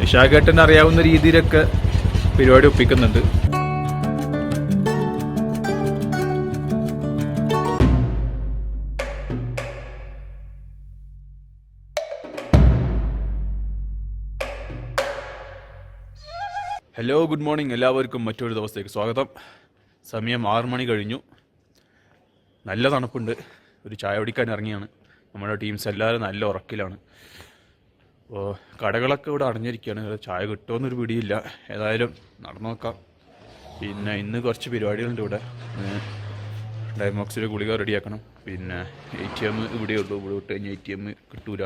വിശാഖേട്ടന് അറിയാവുന്ന രീതിയിലൊക്കെ പരിപാടി ഒപ്പിക്കുന്നുണ്ട്. Hello, good morning. എല്ലാവർക്കും മറ്റൊരു ദിവസത്തേക്ക് സ്വാഗതം. സമയം 6 മണി കഴിഞ്ഞു. നല്ല തണുപ്പുണ്ട്. ഒരു ചായ കുടിക്കാൻ ഇറങ്ങിയാണ്. നമ്മുടെ ടീംസ് എല്ലാവരും നല്ല ഉറക്കിലാണ്. അപ്പോൾ കടകളൊക്കെ ഇവിടെ അടഞ്ഞിരിക്കുകയാണ്. ചായ കിട്ടുമെന്നൊരു പിടിയില്ല. ഏതായാലും നടന്നു നോക്കാം. പിന്നെ ഇന്ന് കുറച്ച് പരിപാടികളുണ്ട് ഇവിടെ. ഡയമോക്സിലെ ഗുളിക റെഡിയാക്കണം. പിന്നെ ATM ഇവിടെയുള്ളൂ. ഇവിടെ വിട്ട് കഴിഞ്ഞാൽ ATM കിട്ടൂല.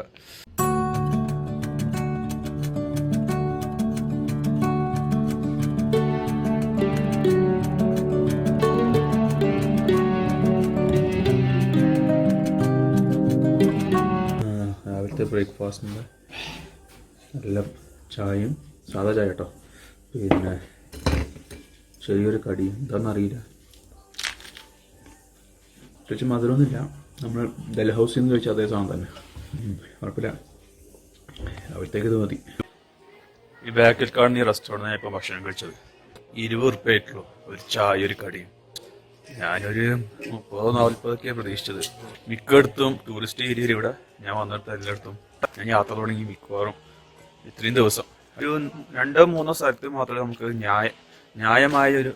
ബ്രേക്ക്ഫാസ്റ്റിൻ്റെ നല്ല ചായയും സാധാ ചായ കേട്ടോ. പിന്നെ ചെറിയൊരു കടിയും എന്താണെന്നറിയില്ല. പ്രത്യേകിച്ച് മധുരമൊന്നുമില്ല. നമ്മൾ ഡൽഹൗസിൽ നിന്ന് കഴിച്ച അതേ സാധനം തന്നെ. കുഴപ്പമില്ല. അവിടത്തേക്ക് ഇത് മതി. ഈ ബാക്കിൽ കാണുന്ന ഈ റെസ്റ്റോറൻറ്റ് ഇപ്പോൾ ഭക്ഷണം കഴിച്ചത് 20 ഉറുപ്പ്യ ആയിട്ടുള്ളൂ. ഒരു ചായ ഒരു കടിയും. ഞാനൊരു 30-40 പ്രതീക്ഷിച്ചത്. മിക്കയിടത്തും ടൂറിസ്റ്റ് ഏരിയയിൽ ഇവിടെ ഞാൻ വന്നിടത്ത് എല്ലായിടത്തും ഞാൻ യാത്ര തുടങ്ങി മിക്കവാറും ഇത്രയും ദിവസം ഒരു 2-3 സ്ഥലത്ത് മാത്രമേ നമുക്ക് ന്യായമായ ഒരു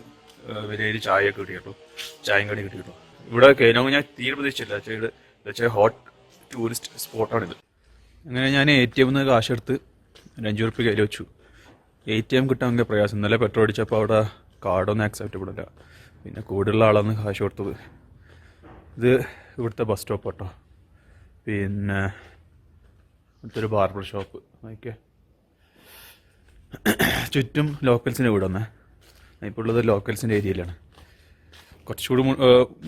വിലയിൽ ചായയൊക്കെ കിട്ടിയിട്ടുള്ളൂ, ചായയും കടി കിട്ടിയിട്ടുള്ളൂ. ഇവിടെ കഴിഞ്ഞ ഞാൻ തീരെ പ്രതീക്ഷിച്ചില്ല. ഹോട്ട് ടൂറിസ്റ്റ് സ്പോട്ടാണിത്. അങ്ങനെ ഞാൻ ATM നിന്ന് കാശെടുത്ത് 5 ഉറുപ്പ്യ കയ്യിൽ വെച്ചു. ATM കിട്ടാൻ ഭയങ്കര പ്രയാസം. ഇന്നലെ പെട്രോൾ അടിച്ചപ്പോൾ അവിടെ കാർഡൊന്നും ആക്സെപ്റ്റബിൾ അല്ല. പിന്നെ കൂടുതലുള്ള ആളാണ് കാശ് കൊടുത്തത്. ഇത് ഇവിടുത്തെ ബസ് സ്റ്റോപ്പ് കേട്ടോ. പിന്നെ ഇവിടുത്തെ ബാർബർ ഷോപ്പ്. ഓക്കെ, ചുറ്റും ലോക്കൽസിൻ്റെ വീട് വന്നേ. ഇപ്പോൾ ഉള്ളത് ലോക്കൽസിൻ്റെ ഏരിയയിലാണ്. കുറച്ചുകൂടി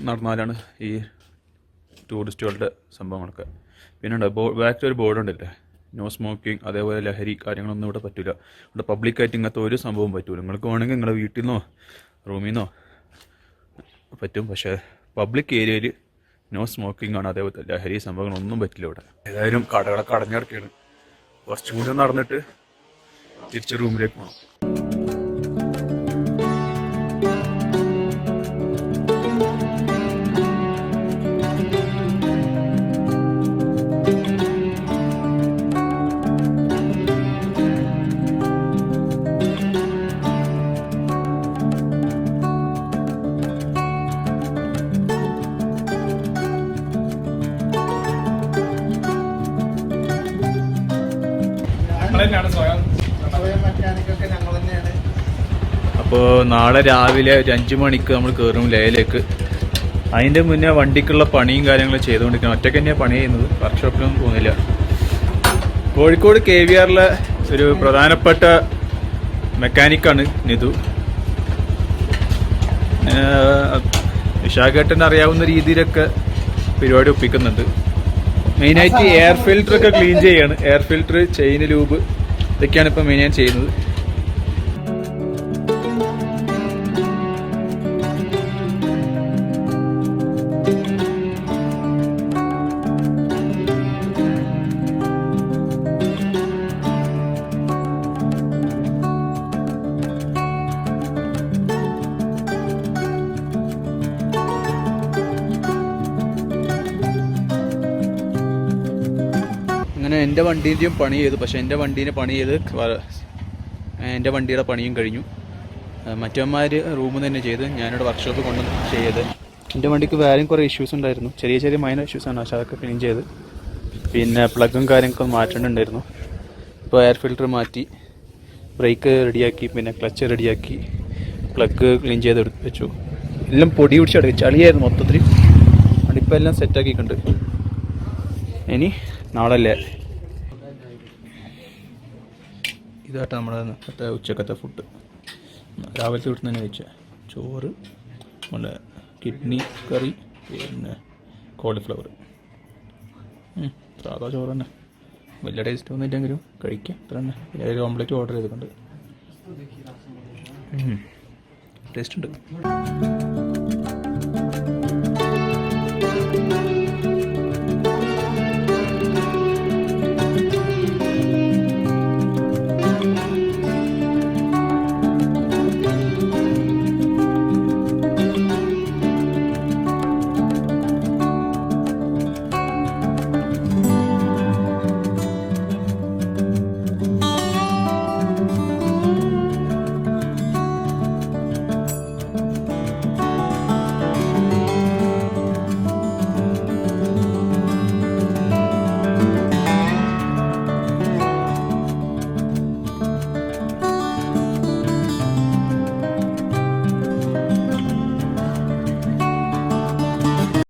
നടന്നാലാണ് ഈ ടൂറിസ്റ്റുകളുടെ സംഭവങ്ങളൊക്കെ. പിന്നെ ബാക്കിൽ ഒരു ബോർഡ് ഉണ്ടല്ലേ, നോ സ്മോക്കിംഗ്. അതേപോലെ ലഹരി കാര്യങ്ങളൊന്നും ഇവിടെ പറ്റില്ല. ഇവിടെ പബ്ലിക്കായിട്ട് ഇങ്ങനത്തെ ഒരു സംഭവം പറ്റില്ല. നിങ്ങൾക്ക് വേണമെങ്കിൽ നിങ്ങളുടെ വീട്ടിൽ നിന്നോ റൂമിൽ നിന്നോ പറ്റും. പക്ഷേ പബ്ലിക് ഏരിയയിൽ നോ സ്മോക്കിംഗ് ആണ്. അതേപോലെ ലഹരി സംഭവങ്ങളൊന്നും പറ്റില്ല ഇവിടെ. ഏതായാലും കടകളൊക്കെ അടഞ്ഞിടക്കുകയാണ്. കുറച്ചും കൂടി നടന്നിട്ട് തിരിച്ച് റൂമിലേക്ക് പോകണം. അപ്പോൾ നാളെ രാവിലെ ഒരു 5 മണിക്ക് നമ്മൾ കയറും ലേയിലേക്ക്. അതിൻ്റെ മുന്നേ വണ്ടിക്കുള്ള പണിയും കാര്യങ്ങളും ചെയ്തുകൊണ്ടിരിക്കണം. ഒറ്റയ്ക്ക് തന്നെയാണ് പണി ചെയ്യുന്നത്. വർക്ക്ഷോപ്പിലൊന്നും പോകുന്നില്ല. കോഴിക്കോട് KVRലെ ഒരു പ്രധാനപ്പെട്ട മെക്കാനിക്കാണ് നിതു. വിശാഖേട്ടന് അറിയാവുന്ന രീതിയിലൊക്കെ പരിപാടി ഒപ്പിക്കുന്നുണ്ട്. മെയിനായിട്ട് എയർ ഫിൽറ്ററൊക്കെ ക്ലീൻ ചെയ്യാണ്. എയർ ഫിൽറ്റർ, ചെയിൻ, ലൂബ് ഇതൊക്കെയാണ് ഇപ്പോൾ മെയിനായിട്ട് ചെയ്യുന്നത്. അങ്ങനെ എൻ്റെ വണ്ടീൻ്റെയും പണി ചെയ്തു. പക്ഷേ എൻ്റെ വണ്ടീനെ പണി ചെയ്ത് എൻ്റെ വണ്ടിയുടെ പണിയും കഴിഞ്ഞു. മറ്റന്മാർ റൂമിൽ തന്നെ ചെയ്ത് ഞാനിവിടെ വർക്ക്ഷോപ്പിൽ കൊണ്ട് ചെയ്ത്. എൻ്റെ വണ്ടിക്ക് വേറെയും കുറേ ഇഷ്യൂസ് ഉണ്ടായിരുന്നു. ചെറിയ മൈനർ ഇഷ്യൂസാണ്. പക്ഷേ അതൊക്കെ ക്ലീൻ ചെയ്ത്. പിന്നെ പ്ലഗും കാര്യങ്ങളൊക്കെ മാറ്റേണ്ടതായിരുന്നു. ഇപ്പോൾ എയർ ഫിൽറ്റർ മാറ്റി, ബ്രേക്ക് റെഡിയാക്കി, പിന്നെ ക്ലച്ച് റെഡിയാക്കി, പ്ലഗ് ക്ലീൻ ചെയ്ത് വെച്ചു. എല്ലാം പൊടി പിടിച്ചെടുക്കും. ചളിയായിരുന്നു മൊത്തത്തിൽ. വണ്ടിപ്പോൾ എല്ലാം സെറ്റാക്കിയിട്ടുണ്ട്. ഇനി നാളല്ലേ ഇതായിട്ട് നമ്മുടെ ഉച്ചക്കത്തെ ഫുഡ്. രാവിലത്തെ വീട്ടിൽ തന്നെ കഴിച്ച ചോറ്, നമ്മുടെ കിഡ്നി കറി, പിന്നെ കോളിഫ്ലവർ. സാധാ ചോറ് തന്നെ. വലിയ ടേസ്റ്റ് ഒന്നുമില്ലെങ്കിലും കഴിക്കാം. അത്ര തന്നെ. ഒരു ഓംലെറ്റ് ഓർഡർ ചെയ്തിട്ടുണ്ട്. ടേസ്റ്റ് ഉണ്ട്.